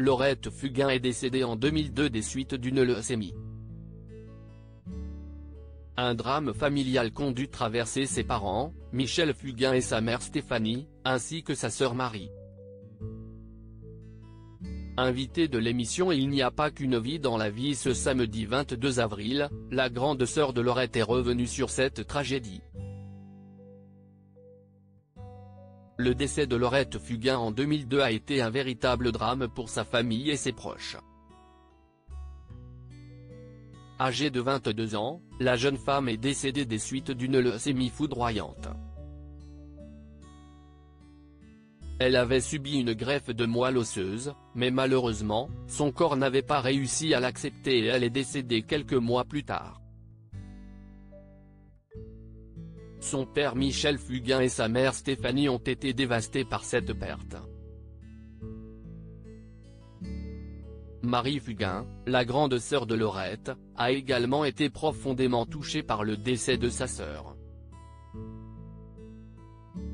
Laurette Fugain est décédée en 2002 des suites d'une leucémie. Un drame familial qu'ont dû traverser ses parents, Michel Fugain et sa mère Stéphanie, ainsi que sa sœur Marie. Invitée de l'émission Il n'y a pas qu'une vie dans la vie ce samedi 22 avril, la grande sœur de Laurette est revenue sur cette tragédie. Le décès de Laurette Fugain en 2002 a été un véritable drame pour sa famille et ses proches. Âgée de 22 ans, la jeune femme est décédée des suites d'une leucémie foudroyante. Elle avait subi une greffe de moelle osseuse, mais malheureusement, son corps n'avait pas réussi à l'accepter et elle est décédée quelques mois plus tard. Son père Michel Fugain et sa mère Stéphanie ont été dévastés par cette perte. Marie Fugain, la grande sœur de Laurette, a également été profondément touchée par le décès de sa sœur.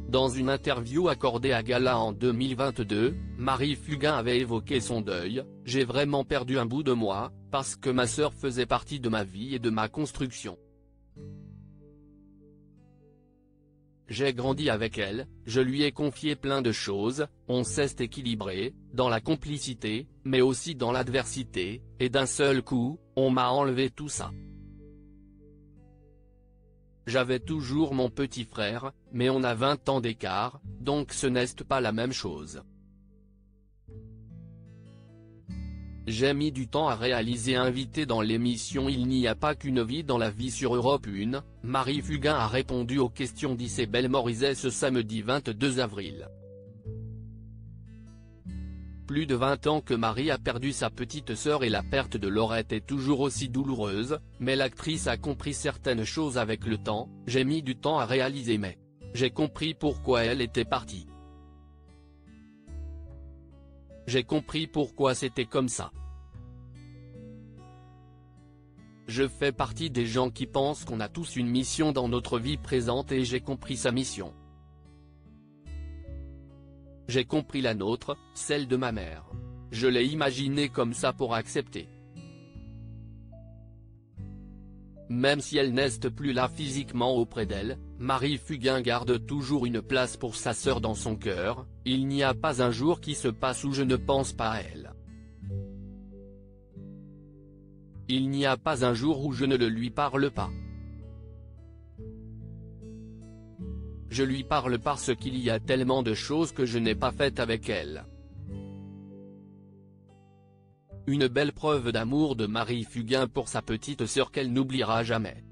Dans une interview accordée à Gala en 2022, Marie Fugain avait évoqué son deuil. « J'ai vraiment perdu un bout de moi, parce que ma sœur faisait partie de ma vie et de ma construction. J'ai grandi avec elle, je lui ai confié plein de choses, on s'est équilibré, dans la complicité, mais aussi dans l'adversité, et d'un seul coup, on m'a enlevé tout ça. J'avais toujours mon petit frère, mais on a 20 ans d'écart, donc ce n'est pas la même chose. J'ai mis du temps à réaliser » invitée dans l'émission Il n'y a pas qu'une vie dans la vie sur Europe 1, Marie Fugain a répondu aux questions d'Isabelle Morizet ce samedi 22 avril. Plus de 20 ans que Marie a perdu sa petite sœur et la perte de Laurette est toujours aussi douloureuse, mais l'actrice a compris certaines choses avec le temps. « J'ai mis du temps à réaliser mais j'ai compris pourquoi elle était partie. J'ai compris pourquoi c'était comme ça. Je fais partie des gens qui pensent qu'on a tous une mission dans notre vie présente et j'ai compris sa mission. J'ai compris la nôtre, celle de ma mère. Je l'ai imaginée comme ça pour accepter. Même si elle n'est plus là physiquement auprès d'elle, Marie Fugain garde toujours une place pour sa sœur dans son cœur. Il n'y a pas un jour qui se passe où je ne pense pas à elle. Il n'y a pas un jour où je ne lui parle pas. Je lui parle parce qu'il y a tellement de choses que je n'ai pas faites avec elle. » Une belle preuve d'amour de Marie Fugain pour sa petite sœur qu'elle n'oubliera jamais.